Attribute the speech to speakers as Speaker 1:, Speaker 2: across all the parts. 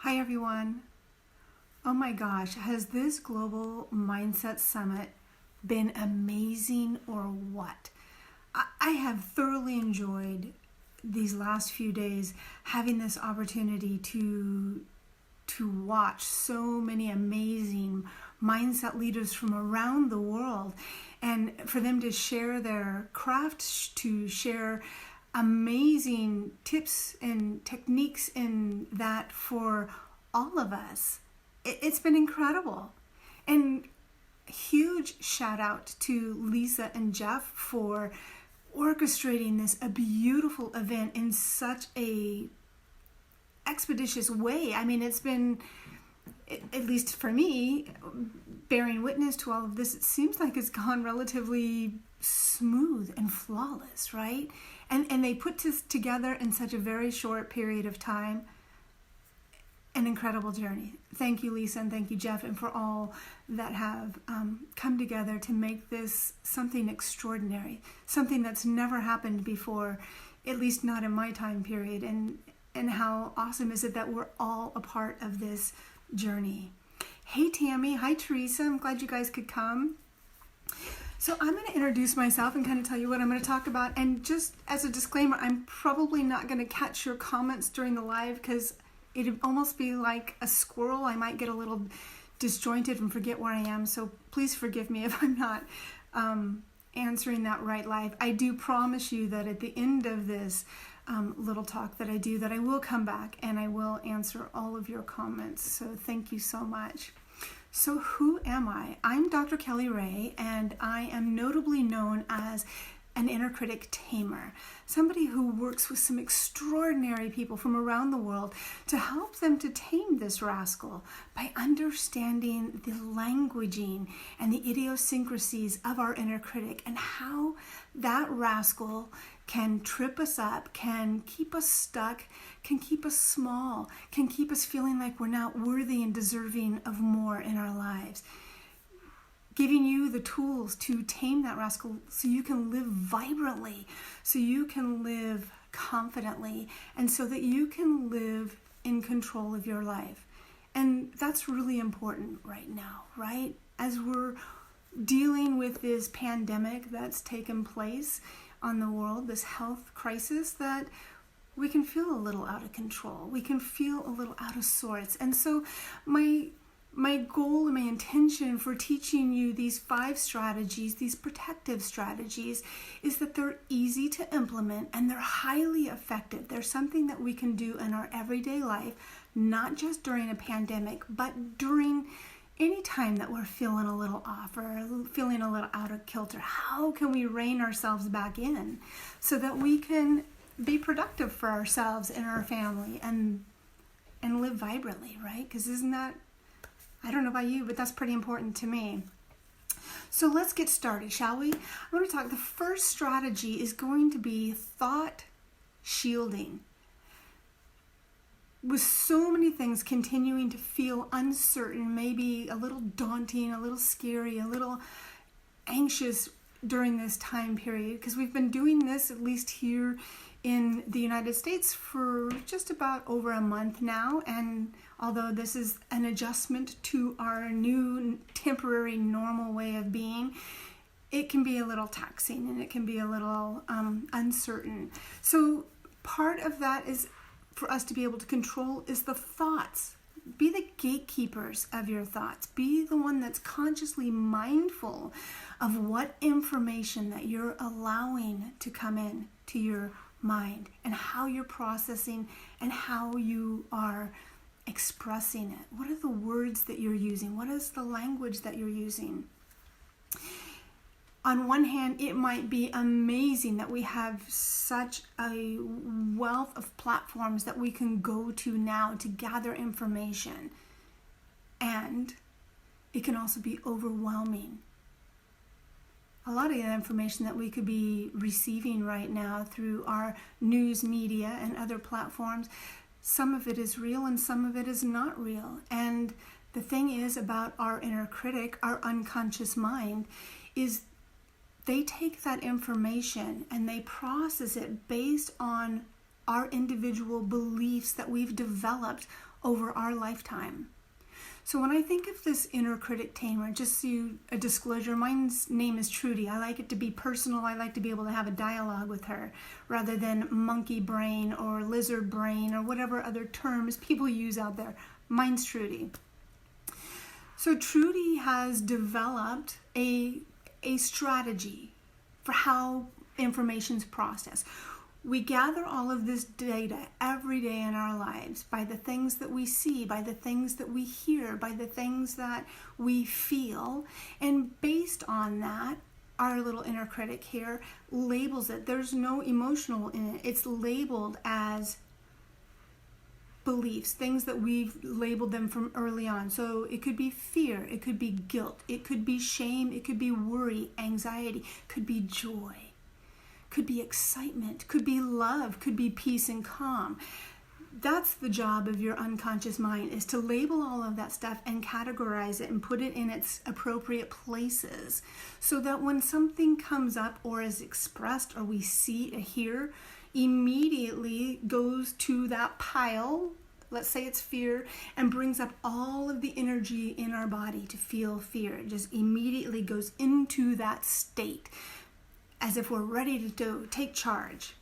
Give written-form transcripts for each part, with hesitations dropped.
Speaker 1: Hi everyone. Oh my gosh, has this Global Mindset Summit been amazing or what? I have thoroughly enjoyed these last few days having this opportunity to watch so many amazing mindset leaders from around the world and for them to share their crafts, to share amazing tips and techniques in that for all of us. It's been incredible. And huge shout out to Lisa and Jeff for orchestrating this a beautiful event in such a expeditious way. I mean, it's been, at least for me, bearing witness to all of this, it seems like it's gone relatively smooth and flawless, right? And they put this together in such a very short period of time. An incredible journey. Thank you, Lisa, and thank you, Jeff, and for all that have come together to make this something extraordinary, something that's never happened before, at least not in my time period. And how awesome is it that we're all a part of this journey. Hey, Tammy. Hi, Teresa. I'm glad you guys could come. So I'm going to introduce myself and kind of tell you what I'm going to talk about. And just as a disclaimer, I'm probably not going to catch your comments during the live because it'd almost be like a squirrel. I might get a little disjointed and forget where I am. So please forgive me if I'm not answering that right live. I do promise you that at the end of this little talk that I do, that I will come back and I will answer all of your comments. So thank you so much. So who am I? I'm Dr. KellyRae, and I am notably known as an Inner Critic Tamer, somebody who works with some extraordinary people from around the world to help them to tame this rascal by understanding the languaging and the idiosyncrasies of our inner critic and how that rascal can trip us up, can keep us stuck, can keep us small, can keep us feeling like we're not worthy and deserving of more in our lives. Giving you the tools to tame that rascal so you can live vibrantly, so you can live confidently, and so that you can live in control of your life. And that's really important right now, right? As we're dealing with this pandemic that's taken place on the world, this health crisis, that we can feel a little out of control. We can feel a little out of sorts. And so my goal and my intention for teaching you these 5 strategies, these protective strategies, is that they're easy to implement and they're highly effective. They're something that we can do in our everyday life, not just during a pandemic, but during any time that we're feeling a little off or feeling a little out of kilter. How can we rein ourselves back in so that we can be productive for ourselves and our family and live vibrantly, right? Because isn't that, I don't know about you, but that's pretty important to me. So let's get started, shall we? I'm going to talk, the first strategy is going to be thought shielding. With so many things continuing to feel uncertain, maybe a little daunting, a little scary, a little anxious during this time period, because we've been doing this, at least here in the United States, for just about over a month now. And although this is an adjustment to our new temporary normal way of being, it can be a little taxing and it can be a little uncertain. So part of that is for us to be able to control is the thoughts. Be the gatekeepers of your thoughts. Be the one that's consciously mindful of what information that you're allowing to come in to your mind and how you're processing and how you are expressing it. What are the words that you're using? What is the language that you're using? On one hand, it might be amazing that we have such a wealth of platforms that we can go to now to gather information. And it can also be overwhelming. A lot of the information that we could be receiving right now through our news media and other platforms, some of it is real and some of it is not real. And the thing is about our inner critic, our unconscious mind, is they take that information and they process it based on our individual beliefs that we've developed over our lifetime. So when I think of this inner critic tamer, just so a disclosure, mine's name is Trudy. I like it to be personal. I like to be able to have a dialogue with her rather than monkey brain or lizard brain or whatever other terms people use out there. Mine's Trudy. So Trudy has developed a strategy for how information's processed. We gather all of this data every day in our lives by the things that we see, by the things that we hear, by the things that we feel. And based on that, our little inner critic here labels it. There's no emotional in it. It's labeled as beliefs, things that we've labeled them from early on. So it could be fear, it could be guilt, it could be shame, it could be worry, anxiety, could be joy. Could be excitement, could be love, could be peace and calm. That's the job of your unconscious mind, is to label all of that stuff and categorize it and put it in its appropriate places so that when something comes up or is expressed or we see or hear, immediately goes to that pile, let's say it's fear, and brings up all of the energy in our body to feel fear. It just immediately goes into that state, as if we're ready to take charge.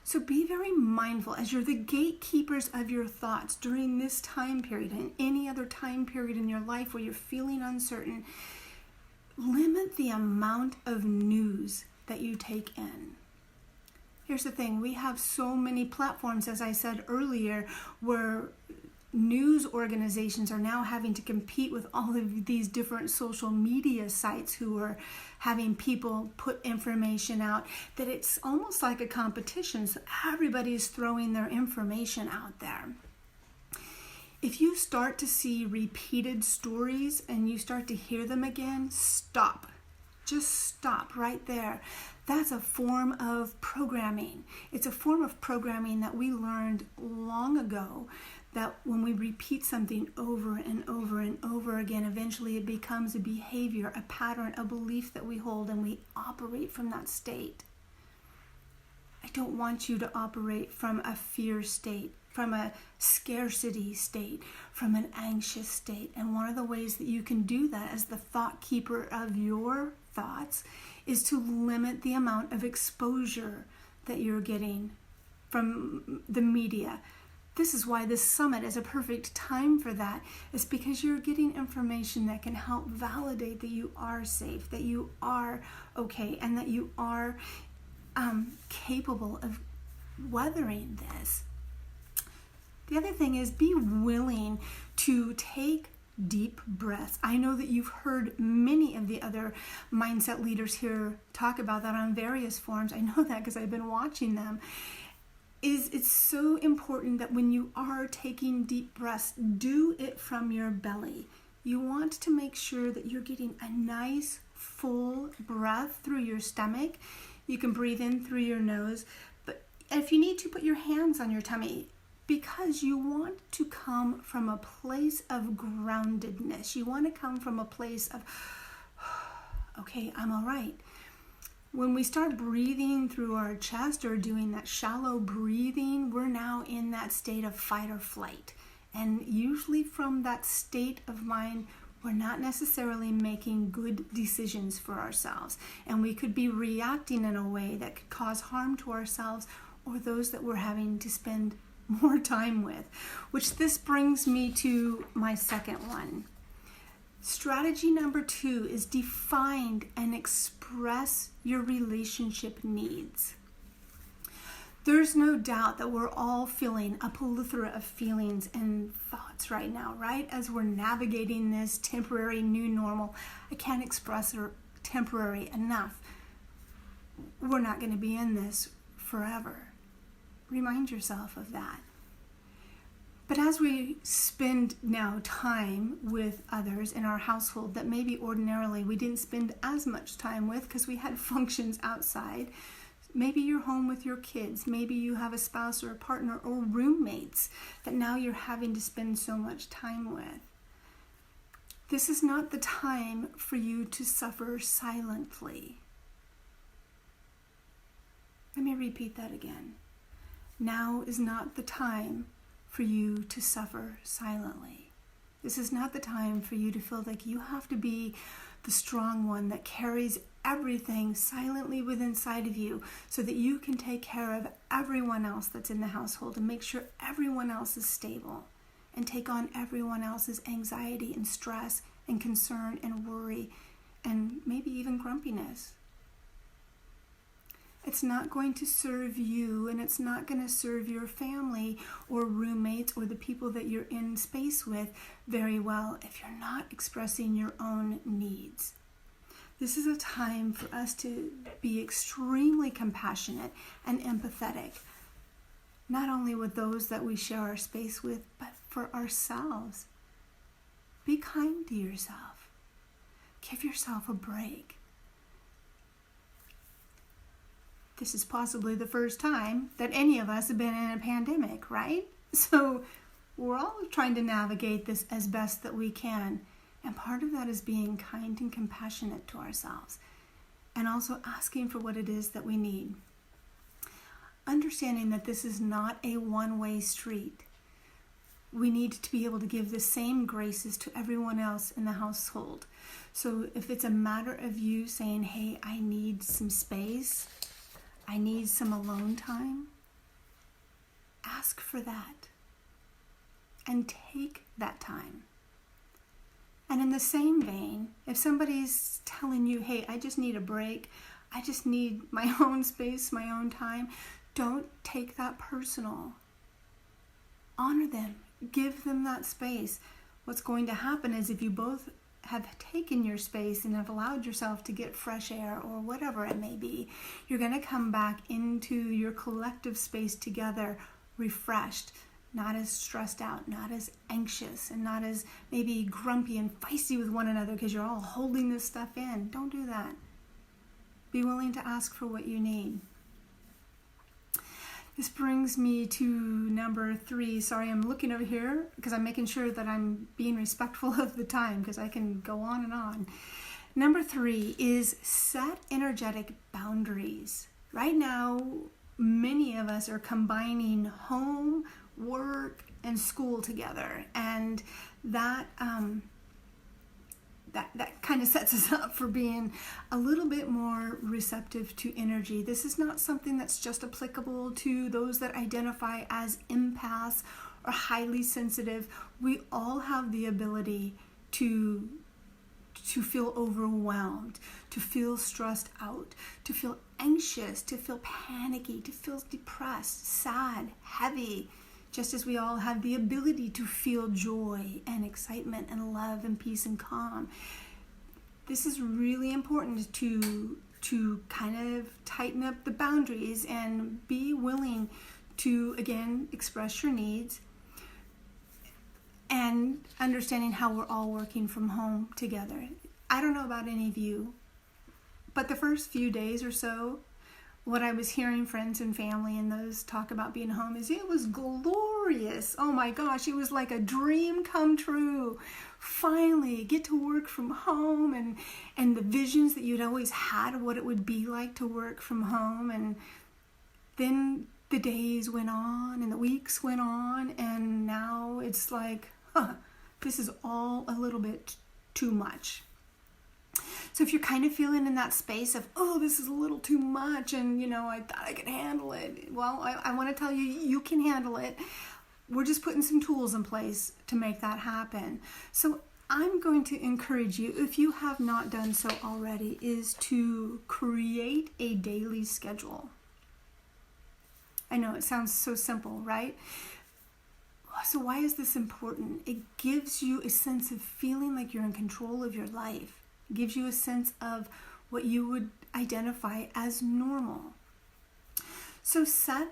Speaker 1: So be very mindful as you're the gatekeepers of your thoughts during this time period and any other time period in your life where you're feeling uncertain. Limit the amount of news that you take in. Here's the thing, we have so many platforms, as I said earlier, where news organizations are now having to compete with all of these different social media sites who are having people put information out, that it's almost like a competition. So everybody's throwing their information out there. If you start to see repeated stories and you start to hear them again, stop. Just stop right there. That's a form of programming. It's a form of programming that we learned long ago, that when we repeat something over and over and over again, eventually it becomes a behavior, a pattern, a belief that we hold, and we operate from that state. I don't want you to operate from a fear state, from a scarcity state, from an anxious state. And one of the ways that you can do that as the thought keeper of your thoughts is to limit the amount of exposure that you're getting from the media. This is why this summit is a perfect time for that. It's because you're getting information that can help validate that you are safe, that you are okay, and that you are capable of weathering this. The other thing is, be willing to take deep breaths. I know that you've heard many of the other mindset leaders here talk about that on various forums. I know that because I've been watching them. It's so important that when you are taking deep breaths, do it from your belly. You want to make sure that you're getting a nice full breath through your stomach. You can breathe in through your nose, but if you need to, put your hands on your tummy, because you want to come from a place of groundedness. You want to come from a place of, okay, I'm all right. When we start breathing through our chest or doing that shallow breathing, we're now in that state of fight or flight. And usually from that state of mind, we're not necessarily making good decisions for ourselves. And we could be reacting in a way that could cause harm to ourselves or those that we're having to spend more time with. Which this brings me to my second one. Strategy number 2 is define and express your relationship needs. There's no doubt that we're all feeling a plethora of feelings and thoughts right now, right? As we're navigating this temporary new normal. I can't express temporary enough. We're not going to be in this forever. Remind yourself of that. But as we spend now time with others in our household that maybe ordinarily we didn't spend as much time with because we had functions outside, maybe you're home with your kids, maybe you have a spouse or a partner or roommates that now you're having to spend so much time with. This is not the time for you to suffer silently. Let me repeat that again. Now is not the time for you to suffer silently. This is not the time for you to feel like you have to be the strong one that carries everything silently within inside of you so that you can take care of everyone else that's in the household and make sure everyone else is stable and take on everyone else's anxiety and stress and concern and worry and maybe even grumpiness. It's not going to serve you, and it's not going to serve your family or roommates or the people that you're in space with very well if you're not expressing your own needs. This is a time for us to be extremely compassionate and empathetic, not only with those that we share our space with, but for ourselves. Be kind to yourself. Give yourself a break. This is possibly the first time that any of us have been in a pandemic, right? So we're all trying to navigate this as best that we can. And part of that is being kind and compassionate to ourselves and also asking for what it is that we need. Understanding that this is not a one-way street. We need to be able to give the same graces to everyone else in the household. So if it's a matter of you saying, hey, I need some space, I need some alone time, ask for that and take that time. And in the same vein, if somebody's telling you, hey, I just need a break, I just need my own space, my own time, don't take that personal. Honor them. Give them that space. What's going to happen is if you both have taken your space and have allowed yourself to get fresh air or whatever it may be, you're going to come back into your collective space together refreshed, not as stressed out, not as anxious, and not as maybe grumpy and feisty with one another because you're all holding this stuff in. Don't do that. Be willing to ask for what you need. This brings me to number 3. Sorry, I'm looking over here because I'm making sure that I'm being respectful of the time because I can go on and on. Number 3 is set energetic boundaries. Right now, many of us are combining home, work, and school together, and that kind of sets us up for being a little bit more receptive to energy. This is not something that's just applicable to those that identify as empaths or highly sensitive. We all have the ability to feel overwhelmed, to feel stressed out, to feel anxious, to feel panicky, to feel depressed, sad, heavy, just as we all have the ability to feel joy and excitement and love and peace and calm. This is really important to kind of tighten up the boundaries and be willing to, again, express your needs and understanding how we're all working from home together. I don't know about any of you, but the first few days or so, what I was hearing friends and family and those talk about being home is it was glorious. Oh my gosh, it was like a dream come true. Finally, get to work from home and the visions that you'd always had of what it would be like to work from home. And then the days went on and the weeks went on, and now it's like, this is all a little bit too much. So if you're kind of feeling in that space of, oh, this is a little too much and, I thought I could handle it. Well, I want to tell you, you can handle it. We're just putting some tools in place to make that happen. So I'm going to encourage you, if you have not done so already, is to create a daily schedule. I know it sounds so simple, right? So why is this important? It gives you a sense of feeling like you're in control of your life. It gives you a sense of what you would identify as normal. So set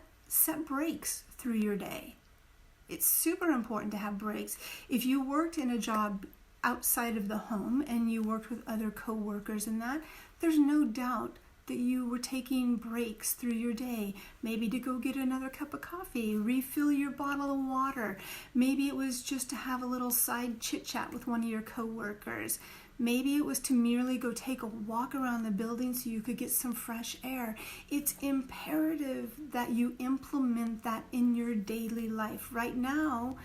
Speaker 1: breaks through your day. It's super important to have breaks. If you worked in a job outside of the home and you worked with other coworkers and that, there's no doubt that you were taking breaks through your day, maybe to go get another cup of coffee, refill your bottle of water. Maybe it was just to have a little side chit chat with one of your coworkers. Maybe it was to merely go take a walk around the building so you could get some fresh air. It's imperative that you implement that in your daily life. Right now,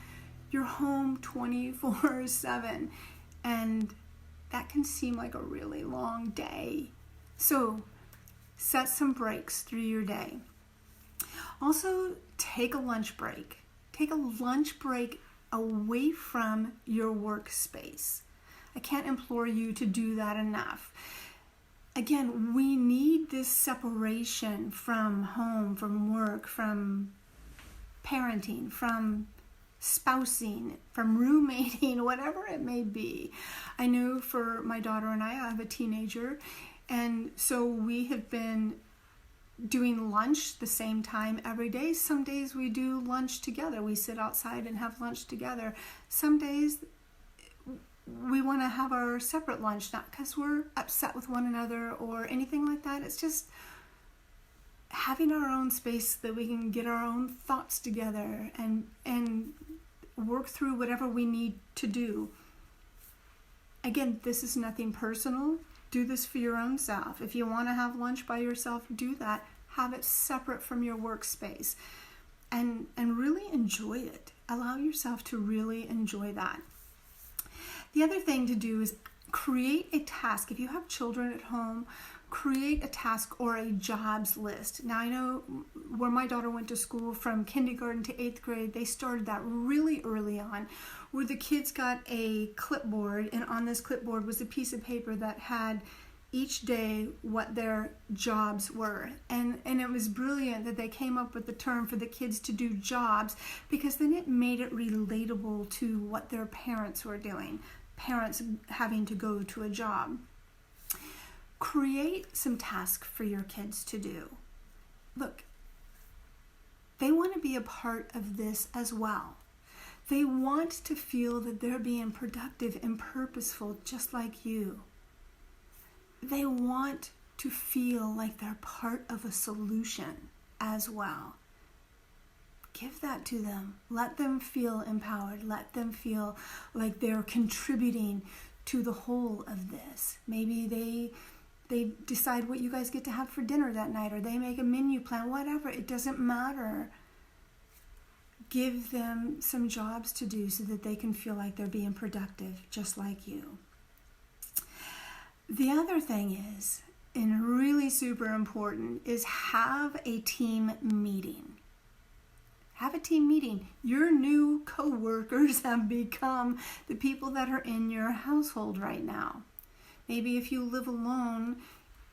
Speaker 1: you're home 24/7, and that can seem like a really long day. So set some breaks through your day. Also, take a lunch break. Take a lunch break away from your workspace. I can't implore you to do that enough. Again, we need this separation from home, from work, from parenting, from spousing, from roommating, whatever it may be. I know for my daughter and I have a teenager, and so we have been doing lunch the same time every day. Some days we do lunch together. We sit outside and have lunch together. Some days we want to have our separate lunch, not because we're upset with one another or anything like that. It's just having our own space so that we can get our own thoughts together and work through whatever we need to do. Again, this is nothing personal. Do this for your own self. If you want to have lunch by yourself, do that. Have it separate from your workspace and really enjoy it. Allow yourself to really enjoy that. The other thing to do is create a task. If you have children at home, create a task or a jobs list. Now, I know where my daughter went to school from kindergarten to 8th grade, they started that really early on, where the kids got a clipboard, and on this clipboard was a piece of paper that had each day what their jobs were. And it was brilliant that they came up with the term for the kids to do jobs, because then it made it relatable to what their parents were doing, parents having to go to a job. Create some tasks for your kids to do. Look, they want to be a part of this as well. They want to feel that they're being productive and purposeful just like you. They want to feel like they're part of a solution as well. Give that to them. Let them feel empowered. Let them feel like they're contributing to the whole of this. Maybe they decide what you guys get to have for dinner that night, or they make a menu plan, whatever. It doesn't matter. Give them some jobs to do so that they can feel like they're being productive, just like you. The other thing is, and really super important, is have a team meeting. Have a team meeting. Your new co-workers have become the people that are in your household right now. Maybe if you live alone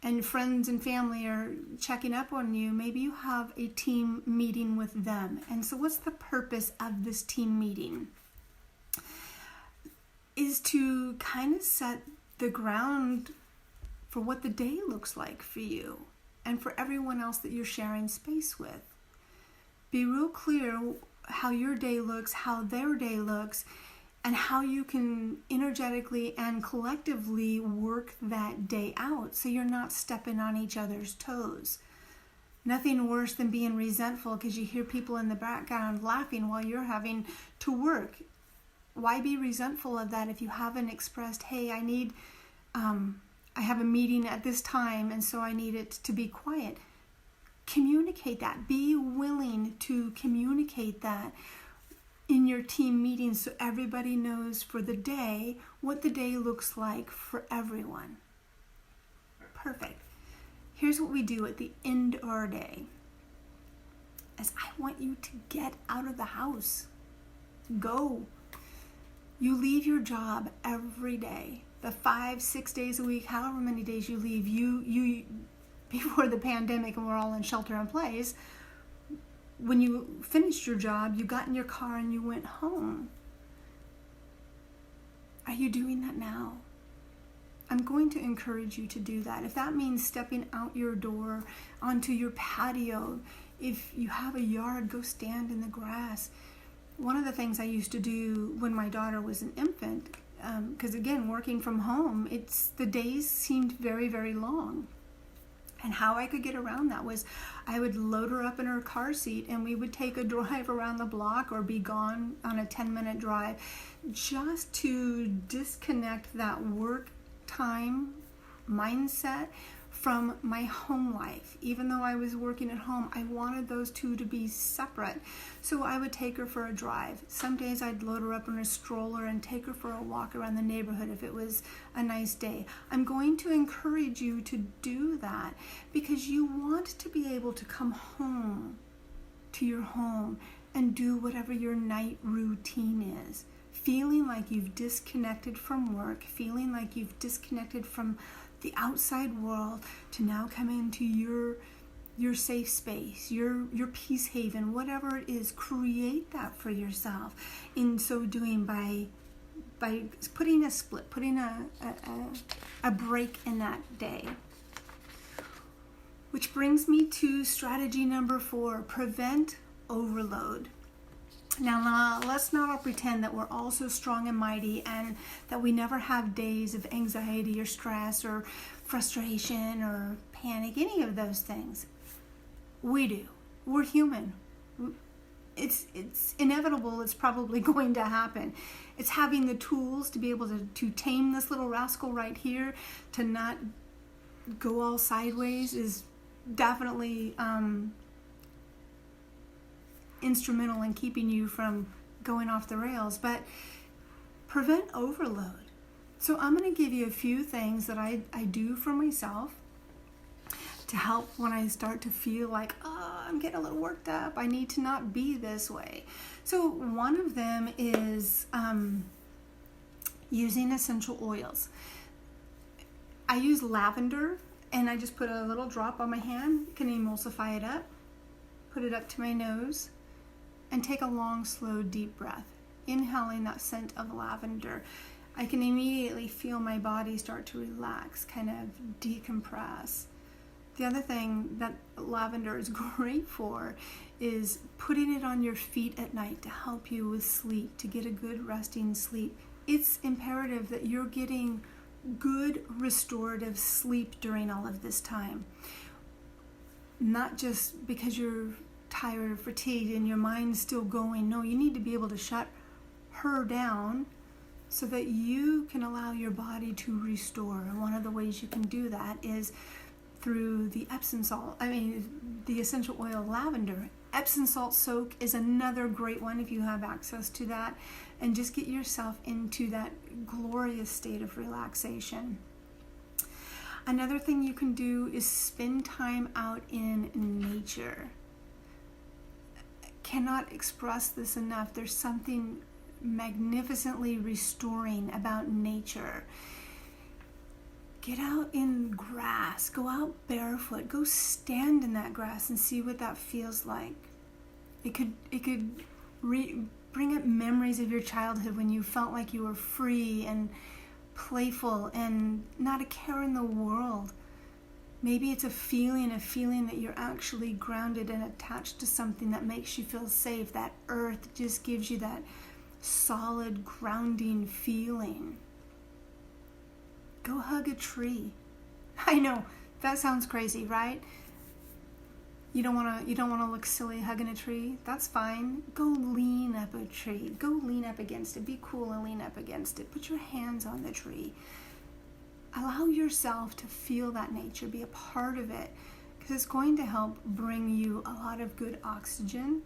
Speaker 1: and friends and family are checking up on you, maybe you have a team meeting with them. And so what's the purpose of this team meeting? Is to kind of set the ground for what the day looks like for you and for everyone else that you're sharing space with. Be real clear how your day looks, how their day looks, and how you can energetically and collectively work that day out so you're not stepping on each other's toes. Nothing worse than being resentful because you hear people in the background laughing while you're having to work. Why be resentful of that if you haven't expressed, hey, I have a meeting at this time and so I need it to be quiet. Communicate that. Be willing to communicate that in your team meetings so everybody knows for the day what the day looks like for everyone. Perfect. Here's what we do at the end of our day. Is I want you to get out of the house. Go. You leave your job every day. The 5-6 days a week, however many days you leave, you before the pandemic and we're all in shelter in place, when you finished your job, you got in your car and you went home. Are you doing that now? I'm going to encourage you to do that. If that means stepping out your door onto your patio, if you have a yard, go stand in the grass. One of the things I used to do when my daughter was an infant, because again, working from home, the days seemed very, very long. And how I could get around that was I would load her up in her car seat and we would take a drive around the block or be gone on a 10-minute drive just to disconnect that work part-time mindset from my home life. Even though I was working at home, I wanted those two to be separate. So I would take her for a drive. Some days I'd load her up in a stroller and take her for a walk around the neighborhood if it was a nice day. I'm going to encourage you to do that because you want to be able to come home to your home and do whatever your night routine is. Feeling like you've disconnected from work, feeling like you've disconnected from the outside world to now come into your safe space, your peace haven, whatever it is. Create that for yourself. In so doing, by putting a split, putting a break in that day. Which brings me to strategy number 4, prevent overload. Now, let's not all pretend that we're all so strong and mighty and that we never have days of anxiety or stress or frustration or panic, any of those things. We do. We're human. It's inevitable. It's probably going to happen. It's having the tools to be able to tame this little rascal right here, to not go all sideways, is definitely instrumental in keeping you from going off the rails. But prevent overload. So I'm going to give you a few things that I do for myself to help when I start to feel like, oh, I'm getting a little worked up. I need to not be this way. So one of them is using essential oils. I use lavender, and I just put a little drop on my hand, can emulsify it up, put it up to my nose, and take a long, slow, deep breath, inhaling that scent of lavender. I can immediately feel my body start to relax, kind of decompress. The other thing that lavender is great for is putting it on your feet at night to help you with sleep, to get a good resting sleep. It's imperative that you're getting good restorative sleep during all of this time. Not just because you're tired or fatigued and your mind's still going. No, you need to be able to shut her down so that you can allow your body to restore. And one of the ways you can do that is through the the essential oil lavender. Epsom salt soak is another great one if you have access to that. And just get yourself into that glorious state of relaxation. Another thing you can do is spend time out in nature. Cannot express this enough. There's something magnificently restoring about nature. Get out in grass. Go out barefoot. Go stand in that grass and see what that feels like. It could bring up memories of your childhood when you felt like you were free and playful and not a care in the world. Maybe it's a feeling that you're actually grounded and attached to something that makes you feel safe. That earth just gives you that solid grounding feeling. Go hug a tree. I know, that sounds crazy, right? You don't want to look silly hugging a tree. That's fine. Go lean up a tree. Go lean up against it. Be cool and lean up against it. Put your hands on the tree. Allow yourself to feel that nature. Be a part of it, because it's going to help bring you a lot of good oxygen.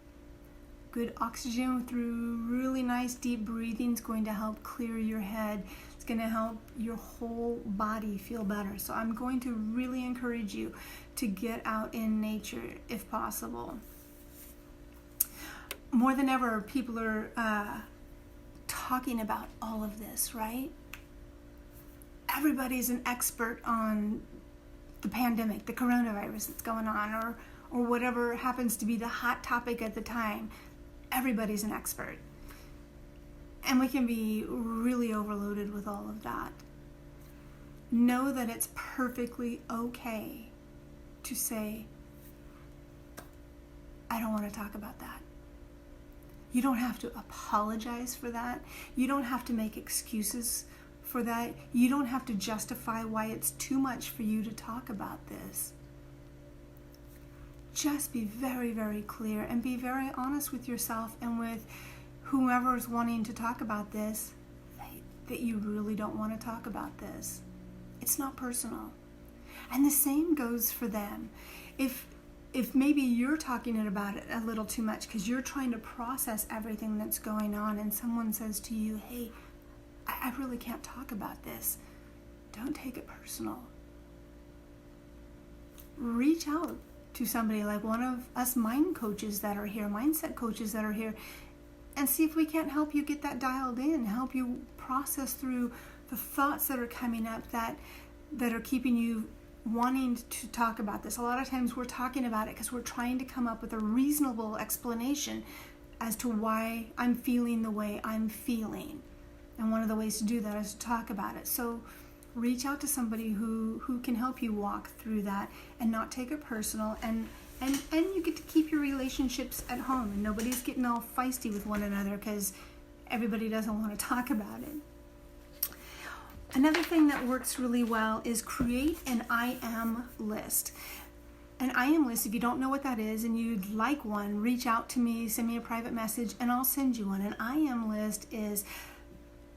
Speaker 1: Good oxygen through really nice deep breathing is going to help clear your head. It's going to help your whole body feel better. So I'm going to really encourage you to get out in nature if possible. More than ever, people are talking about all of this, right? Everybody's an expert on the pandemic, the coronavirus that's going on, or whatever happens to be the hot topic at the time. Everybody's an expert. And we can be really overloaded with all of that. Know that it's perfectly okay to say, I don't want to talk about that. You don't have to apologize for that. You don't have to make excuses for that. You don't have to justify why it's too much for you to talk about this. Just be very, very clear and be very honest with yourself and with whomever is wanting to talk about this, that you really don't want to talk about this. It's not personal. And the same goes for them. If maybe you're talking about it a little too much because you're trying to process everything that's going on, and someone says to you, hey, I really can't talk about this, don't take it personal. Reach out to somebody like one of us mindset coaches that are here, and see if we can't help you get that dialed in, help you process through the thoughts that are coming up that are keeping you wanting to talk about this. A lot of times we're talking about it because we're trying to come up with a reasonable explanation as to why I'm feeling the way I'm feeling. And one of the ways to do that is to talk about it. So reach out to somebody who can help you walk through that and not take it personal. And you get to keep your relationships at home, and nobody's getting all feisty with one another because everybody doesn't want to talk about it. Another thing that works really well is create an I am list. An I am list, if you don't know what that is and you'd like one, reach out to me, send me a private message, and I'll send you one. An I am list is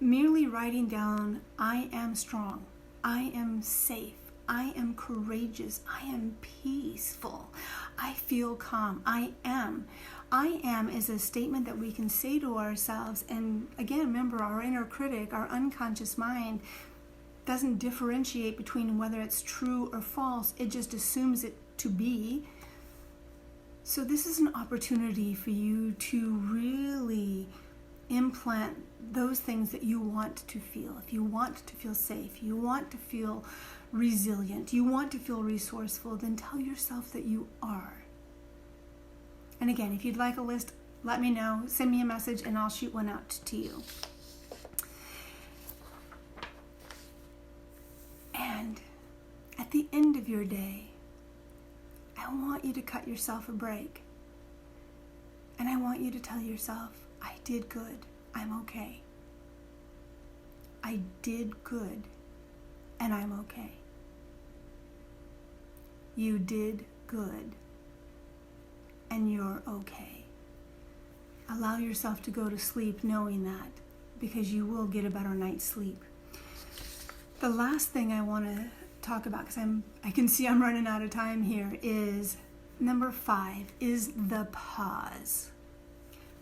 Speaker 1: merely writing down, I am strong, I am safe, I am courageous, I am peaceful, I feel calm, I am. I am is a statement that we can say to ourselves. And again, remember, our inner critic, our unconscious mind, doesn't differentiate between whether it's true or false. It just assumes it to be. So this is an opportunity for you to really implant those things that you want to feel. If you want to feel safe, you want to feel resilient, you want to feel resourceful, then tell yourself that you are. And again, if you'd like a list, let me know. Send me a message and I'll shoot one out to you. And at the end of your day, I want you to cut yourself a break. And I want you to tell yourself, I did good. I'm okay. I did good. And I'm okay. You did good. And you're okay. Allow yourself to go to sleep knowing that, because you will get a better night's sleep. The last thing I want to talk about, because I can see I'm running out of time here, is number 5, is the pause.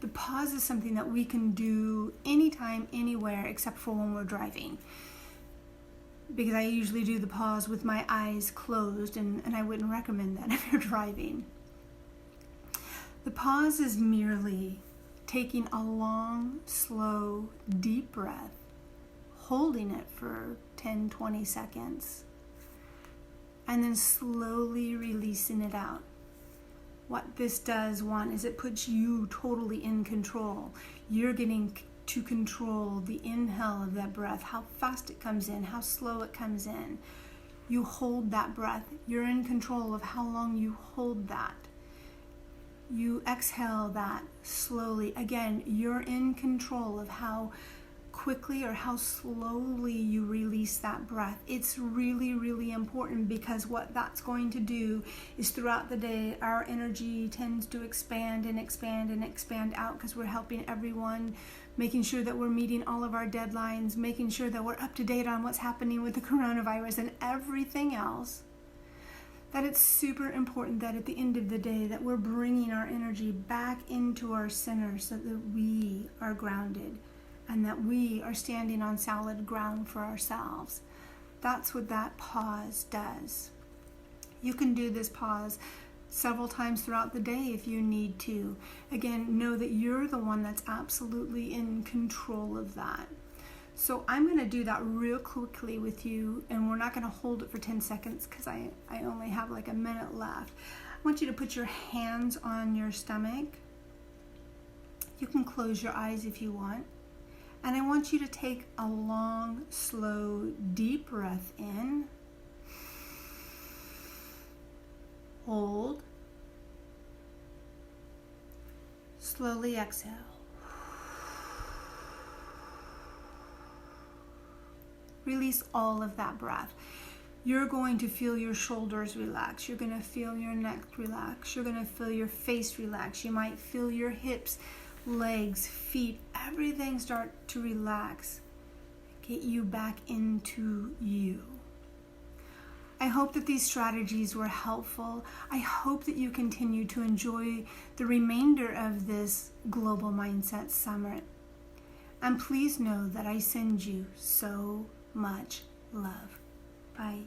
Speaker 1: The pause is something that we can do anytime, anywhere, except for when we're driving. Because I usually do the pause with my eyes closed, and I wouldn't recommend that if you're driving. The pause is merely taking a long, slow, deep breath, holding it for 10, 20 seconds, and then slowly releasing it out. What this does, one, is it puts you totally in control. You're getting to control the inhale of that breath, how fast it comes in, how slow it comes in. You hold that breath. You're in control of how long you hold that. You exhale that slowly. Again, you're in control of how quickly or how slowly you release that breath. It's really, really important, because what that's going to do is throughout the day, our energy tends to expand and expand and expand out, because we're helping everyone, making sure that we're meeting all of our deadlines, making sure that we're up to date on what's happening with the coronavirus and everything else. That it's super important that at the end of the day that we're bringing our energy back into our center so that we are grounded and that we are standing on solid ground for ourselves. That's what that pause does. You can do this pause several times throughout the day if you need to. Again, know that you're the one that's absolutely in control of that. So I'm going to do that real quickly with you, and we're not going to hold it for 10 seconds because I only have like a minute left. I want you to put your hands on your stomach. You can close your eyes if you want. And I want you to take a long, slow, deep breath in. Hold. Slowly exhale. Release all of that breath. You're going to feel your shoulders relax. You're going to feel your neck relax. You're going to feel your face relax. You might feel your hips, legs, feet, everything start to relax. Get you back into you. I hope that these strategies were helpful. I hope that you continue to enjoy the remainder of this Global Mindset Summit. And please know that I send you so much love. Bye.